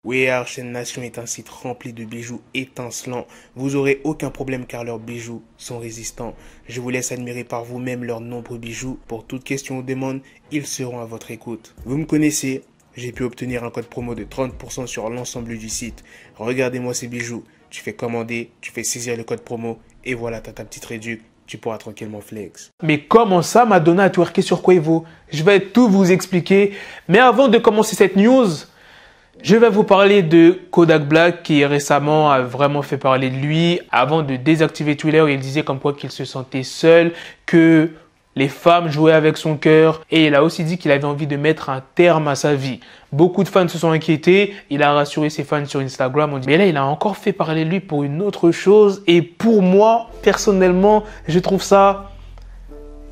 Wear Chaîne Nation est un site rempli de bijoux étincelants. Vous aurez aucun problème car leurs bijoux sont résistants. Je vous laisse admirer par vous-même leurs nombreux bijoux. Pour toute question ou demande, ils seront à votre écoute. Vous me connaissez, j'ai pu obtenir un code promo de 30% sur l'ensemble du site. Regardez-moi ces bijoux. Tu fais commander, tu fais saisir le code promo et voilà, t'as ta petite réduc. Tu pourras tranquillement flex. Mais comment ça, Madonna a twerké sur Quavo? Je vais tout vous expliquer. Mais avant de commencer cette news, je vais vous parler de Kodak Black qui récemment a vraiment fait parler de lui. Avant de désactiver Twitter, il disait comme quoi qu'il se sentait seul, que les femmes jouaient avec son cœur et il a aussi dit qu'il avait envie de mettre un terme à sa vie. Beaucoup de fans se sont inquiétés, il a rassuré ses fans sur Instagram. Mais là, il a encore fait parler de lui pour une autre chose et pour moi, personnellement, je trouve ça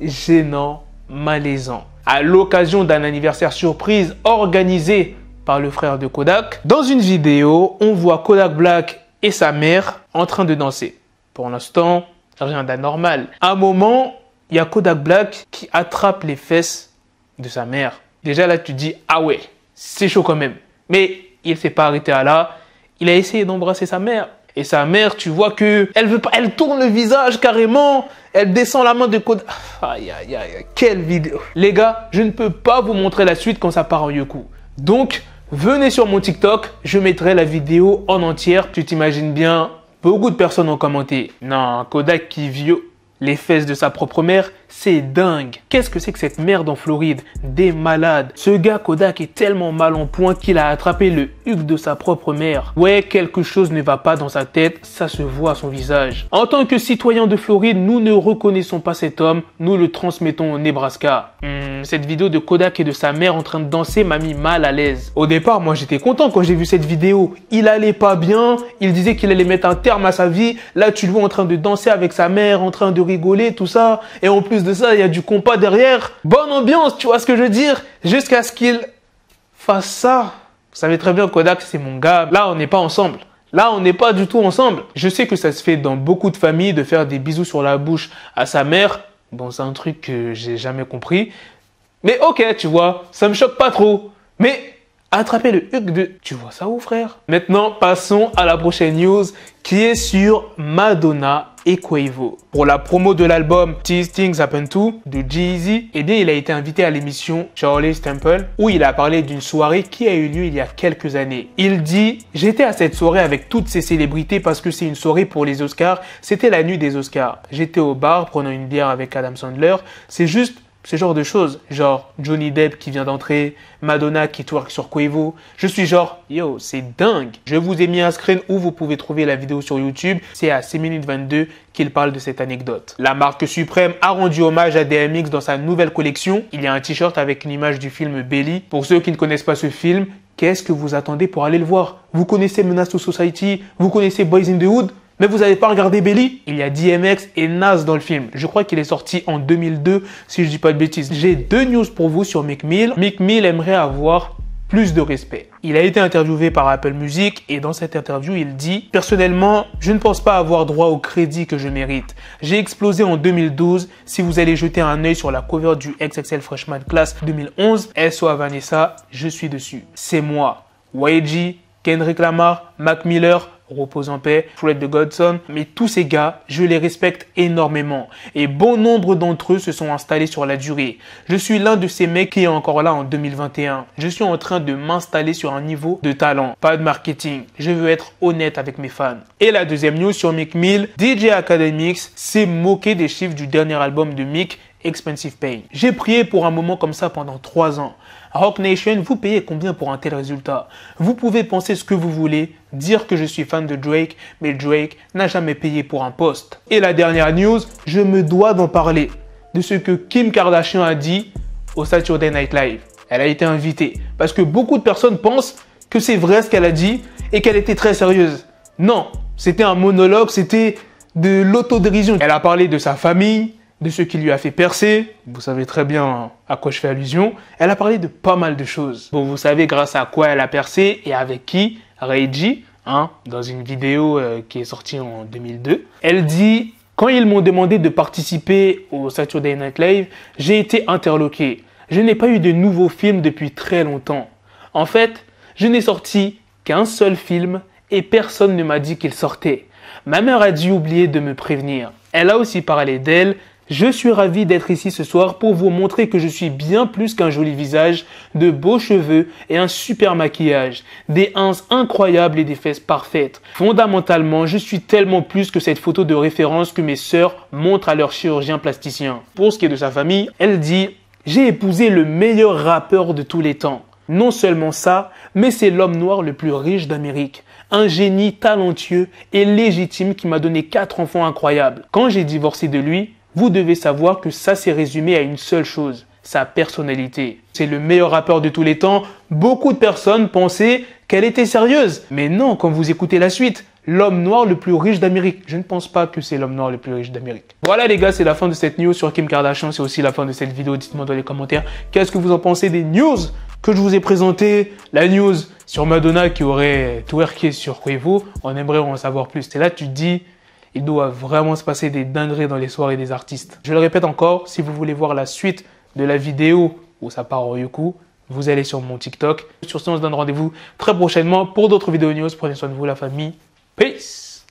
gênant, malaisant. À l'occasion d'un anniversaire surprise organisé par le frère de Kodak, dans une vidéo, on voit Kodak Black et sa mère en train de danser. Pour l'instant, rien d'anormal. À un moment, il y a Kodak Black qui attrape les fesses de sa mère. Déjà là, tu dis, ah ouais, c'est chaud quand même. Mais il ne s'est pas arrêté à là. Il a essayé d'embrasser sa mère. Et sa mère, tu vois que elle veut pas, elle tourne le visage carrément. Elle descend la main de Kodak. Aïe, aïe, aïe, quelle vidéo. Les gars, je ne peux pas vous montrer la suite quand ça part en yoku. Donc, venez sur mon TikTok, je mettrai la vidéo en entière. Tu t'imagines bien, beaucoup de personnes ont commenté. Non, Kodak qui viole les fesses de sa propre mère, c'est dingue. Qu'est-ce que c'est que cette merde en Floride? Des malades. Ce gars Kodak est tellement mal en point qu'il a attrapé le huc de sa propre mère. Ouais, quelque chose ne va pas dans sa tête, ça se voit à son visage. En tant que citoyen de Floride, nous ne reconnaissons pas cet homme, nous le transmettons au Nebraska. Cette vidéo de Kodak et de sa mère en train de danser m'a mis mal à l'aise. Au départ, moi j'étais content quand j'ai vu cette vidéo. Il allait pas bien, il disait qu'il allait mettre un terme à sa vie. Là, tu le vois en train de danser avec sa mère, en train de rigoler, tout ça. Et en plus de ça, il y a du compas derrière. Bonne ambiance, tu vois ce que je veux dire? Jusqu'à ce qu'il fasse ça. Vous savez très bien, Kodak, c'est mon gars. Là, on n'est pas ensemble. Là, on n'est pas du tout ensemble. Je sais que ça se fait dans beaucoup de familles de faire des bisous sur la bouche à sa mère. Bon, c'est un truc que j'ai jamais compris. Mais ok, tu vois, ça me choque pas trop. Mais attraper le huc de... Tu vois ça où, frère? Maintenant, passons à la prochaine news qui est sur Madonna et Quavo. Pour la promo de l'album These Things Happen To de G-Eazy, il a été invité à l'émission Charlie's Temple où il a parlé d'une soirée qui a eu lieu il y a quelques années. Il dit « J'étais à cette soirée avec toutes ces célébrités parce que c'est une soirée pour les Oscars. C'était la nuit des Oscars. J'étais au bar prenant une bière avec Adam Sandler. C'est juste ce genre de choses, genre Johnny Depp qui vient d'entrer, Madonna qui twerk sur Quavo. Je suis genre, yo, c'est dingue. Je vous ai mis un screen où vous pouvez trouver la vidéo sur YouTube. C'est à 6 minutes 22 qu'il parle de cette anecdote. La marque Supreme a rendu hommage à DMX dans sa nouvelle collection. Il y a un t-shirt avec une image du film Belly. Pour ceux qui ne connaissent pas ce film, qu'est-ce que vous attendez pour aller le voir? Vous connaissez Menace to Society? Vous connaissez Boys in the Hood? Mais vous n'avez pas regardé Belly? Il y a DMX et Nas dans le film. Je crois qu'il est sorti en 2002, si je dis pas de bêtises. J'ai deux news pour vous sur Meek Mill. Meek Mill aimerait avoir plus de respect. Il a été interviewé par Apple Music et dans cette interview, il dit « Personnellement, je ne pense pas avoir droit au crédit que je mérite. J'ai explosé en 2012. Si vous allez jeter un œil sur la cover du XXL Freshman Class 2011, SO Vanessa, je suis dessus. C'est moi. YG, Kendrick Lamar, Mac Miller, repose en paix, Fred the Godson, mais tous ces gars, je les respecte énormément et bon nombre d'entre eux se sont installés sur la durée. Je suis l'un de ces mecs qui est encore là en 2021. Je suis en train de m'installer sur un niveau de talent, pas de marketing. Je veux être honnête avec mes fans. Et la deuxième news sur Meek Mill, DJ Academics s'est moqué des chiffres du dernier album de Meek, Expensive Pain. J'ai prié pour un moment comme ça pendant 3 ans. Roc Nation, vous payez combien pour un tel résultat? Vous pouvez penser ce que vous voulez, dire que je suis fan de Drake, mais Drake n'a jamais payé pour un poste. Et la dernière news, je me dois d'en parler, de ce que Kim Kardashian a dit au Saturday Night Live. Elle a été invitée, parce que beaucoup de personnes pensent que c'est vrai ce qu'elle a dit et qu'elle était très sérieuse. Non, c'était un monologue, c'était de l'autodérision. Elle a parlé de sa famille, de ce qui lui a fait percer. Vous savez très bien à quoi je fais allusion. Elle a parlé de pas mal de choses. Bon, vous savez grâce à quoi elle a percé et avec qui? Reggie, dans une vidéo qui est sortie en 2002. Elle dit « Quand ils m'ont demandé de participer au Saturday Night Live, j'ai été interloqué. Je n'ai pas eu de nouveaux films depuis très longtemps. En fait, je n'ai sorti qu'un seul film et personne ne m'a dit qu'il sortait. Ma mère a dû oublier de me prévenir. Elle a aussi parlé d'elle. Je suis ravi d'être ici ce soir pour vous montrer que je suis bien plus qu'un joli visage, de beaux cheveux et un super maquillage, des hanches incroyables et des fesses parfaites. Fondamentalement, je suis tellement plus que cette photo de référence que mes sœurs montrent à leur chirurgien plasticien. Pour ce qui est de sa famille, elle dit « J'ai épousé le meilleur rappeur de tous les temps. Non seulement ça, mais c'est l'homme noir le plus riche d'Amérique. Un génie talentueux et légitime qui m'a donné 4 enfants incroyables. Quand j'ai divorcé de lui, vous devez savoir que ça s'est résumé à une seule chose, sa personnalité. C'est le meilleur rappeur de tous les temps. Beaucoup de personnes pensaient qu'elle était sérieuse. Mais non, quand vous écoutez la suite, l'homme noir le plus riche d'Amérique. Je ne pense pas que c'est l'homme noir le plus riche d'Amérique. Voilà les gars, c'est la fin de cette news sur Kim Kardashian. C'est aussi la fin de cette vidéo. Dites-moi dans les commentaires qu'est-ce que vous en pensez des news que je vous ai présentées. La news sur Madonna qui aurait twerké sur Quavo. On aimerait en savoir plus. Et là, tu te dis... il doit vraiment se passer des dingueries dans les soirées des artistes. Je le répète encore, si vous voulez voir la suite de la vidéo où ça part en Yoku, vous allez sur mon TikTok. Sur ce, on se donne rendez-vous très prochainement pour d'autres vidéos news. Prenez soin de vous, la famille. Peace!